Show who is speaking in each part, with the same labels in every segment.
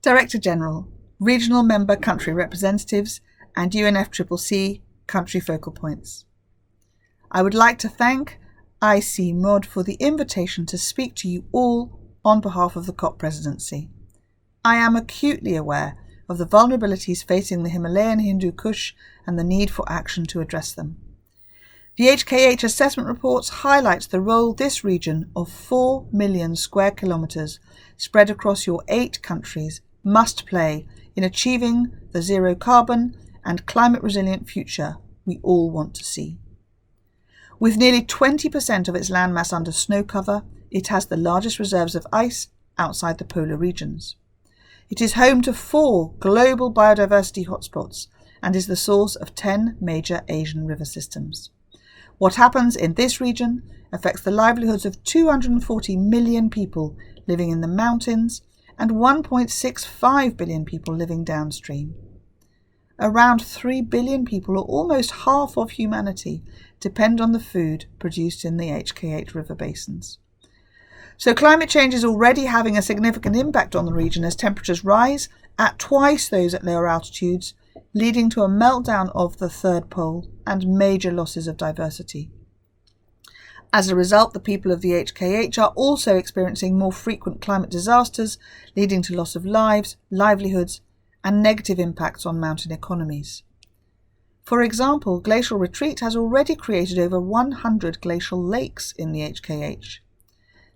Speaker 1: Director General, Regional Member Country Representatives and UNFCCC Country Focal Points. I would like to thank IC-MOD for the invitation to speak to you all on behalf of the COP presidency. I am acutely aware of the vulnerabilities facing the Himalayan Hindu Kush and the need for action to address them. The HKH assessment reports highlight the role this region of 4 million square kilometres spread across your 8 countries must play in achieving the zero carbon and climate resilient future we all want to see. With nearly 20% of its landmass under snow cover, it has the largest reserves of ice outside the polar regions. It is home to 4 global biodiversity hotspots and is the source of 10 major Asian river systems. What happens in this region affects the livelihoods of 240 million people living in the mountains and 1.65 billion people living downstream. Around 3 billion people, or almost half of humanity, depend on the food produced in the HKH river basins. So climate change is already having a significant impact on the region as temperatures rise at twice those at lower altitudes, leading to a meltdown of the third pole and major losses of diversity. As a result, the people of the HKH are also experiencing more frequent climate disasters, leading to loss of lives, livelihoods, and negative impacts on mountain economies. For example, glacial retreat has already created over 100 glacial lakes in the HKH.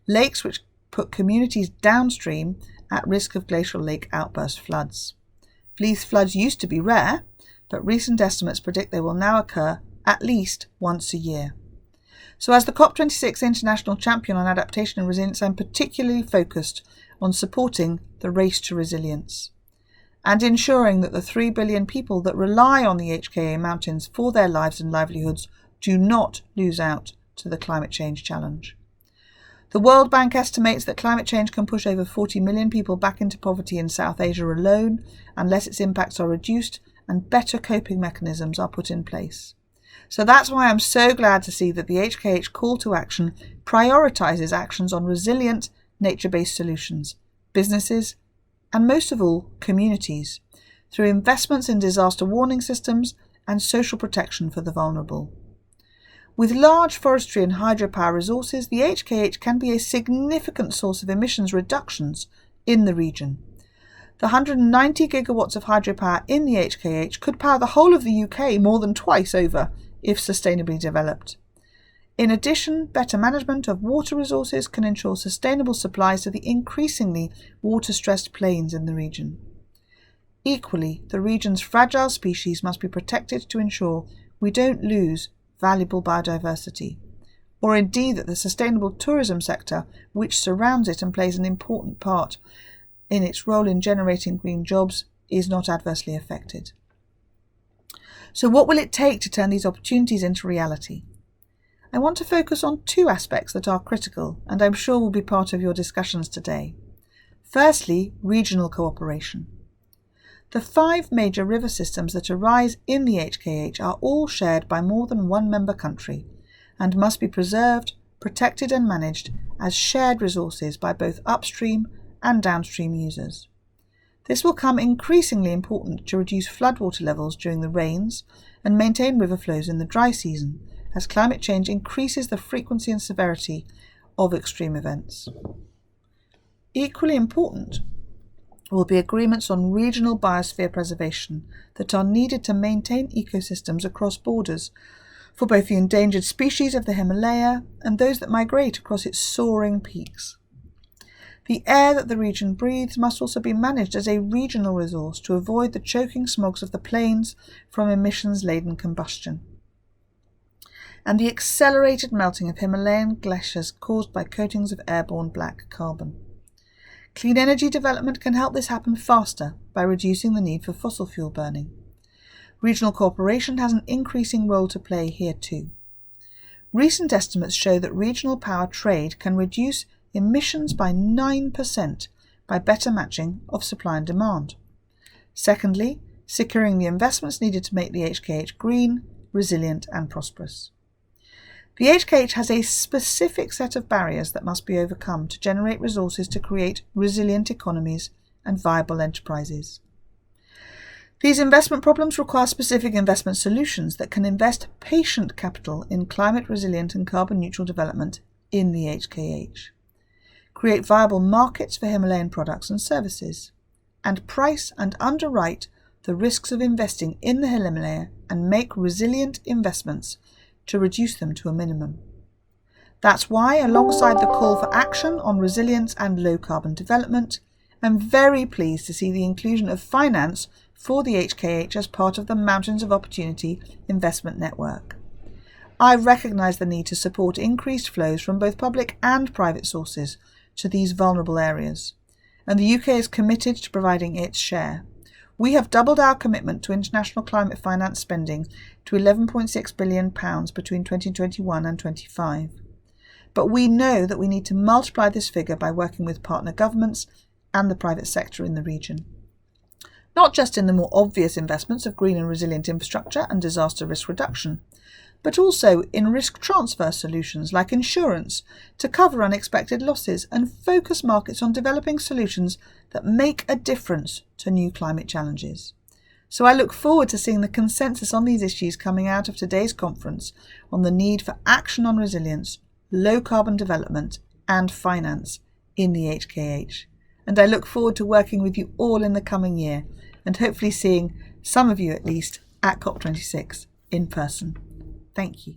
Speaker 1: Lakes which put communities downstream at risk of glacial lake outburst floods. These floods used to be rare, but recent estimates predict they will now occur at least once a year. So as the COP26 International Champion on Adaptation and Resilience, I'm particularly focused on supporting the race to resilience and ensuring that the 3 billion people that rely on the HKA mountains for their lives and livelihoods do not lose out to the climate change challenge. The World Bank estimates that climate change can push over 40 million people back into poverty in South Asia alone unless its impacts are reduced and better coping mechanisms are put in place. So that's why I'm so glad to see that the HKH call to action prioritises actions on resilient, nature-based solutions, businesses, and most of all, communities, through investments in disaster warning systems and social protection for the vulnerable. With large forestry and hydropower resources, the HKH can be a significant source of emissions reductions in the region. The 190 gigawatts of hydropower in the HKH could power the whole of the UK more than twice over if sustainably developed. In addition, better management of water resources can ensure sustainable supplies to the increasingly water-stressed plains in the region. Equally, the region's fragile species must be protected to ensure we don't lose valuable biodiversity, or indeed that the sustainable tourism sector, which surrounds it and plays an important part in its role in generating green jobs, is not adversely affected. So what will it take to turn these opportunities into reality? I want to focus on 2 aspects that are critical and I'm sure will be part of your discussions today. Firstly, regional cooperation. The 5 major river systems that arise in the HKH are all shared by more than one member country and must be preserved, protected and managed as shared resources by both upstream and downstream users. This will become increasingly important to reduce floodwater levels during the rains and maintain river flows in the dry season, as climate change increases the frequency and severity of extreme events. Equally important will be agreements on regional biosphere preservation that are needed to maintain ecosystems across borders for both the endangered species of the Himalaya and those that migrate across its soaring peaks. The air that the region breathes must also be managed as a regional resource to avoid the choking smogs of the plains from emissions-laden combustion, and the accelerated melting of Himalayan glaciers caused by coatings of airborne black carbon. Clean energy development can help this happen faster by reducing the need for fossil fuel burning. Regional cooperation has an increasing role to play here too. Recent estimates show that regional power trade can reduce emissions by 9% by better matching of supply and demand. Secondly, securing the investments needed to make the HKH green, resilient and prosperous. The HKH has a specific set of barriers that must be overcome to generate resources to create resilient economies and viable enterprises. These investment problems require specific investment solutions that can invest patient capital in climate-resilient and carbon-neutral development in the HKH, create viable markets for Himalayan products and services, and price and underwrite the risks of investing in the Himalaya and make resilient investments to reduce them to a minimum. That's why, alongside the call for action on resilience and low-carbon development, I'm very pleased to see the inclusion of finance for the HKH as part of the Mountains of Opportunity investment network. I recognise the need to support increased flows from both public and private sources to these vulnerable areas, and the UK is committed to providing its share. We have doubled our commitment to international climate finance spending to £11.6 billion between 2021 and 2025. But we know that we need to multiply this figure by working with partner governments and the private sector in the region. Not just in the more obvious investments of green and resilient infrastructure and disaster risk reduction, but also in risk transfer solutions like insurance to cover unexpected losses and focus markets on developing solutions that make a difference to new climate challenges. So I look forward to seeing the consensus on these issues coming out of today's conference on the need for action on resilience, low carbon development and finance in the HKH. And I look forward to working with you all in the coming year and hopefully seeing some of you at least at COP26 in person. Thank you.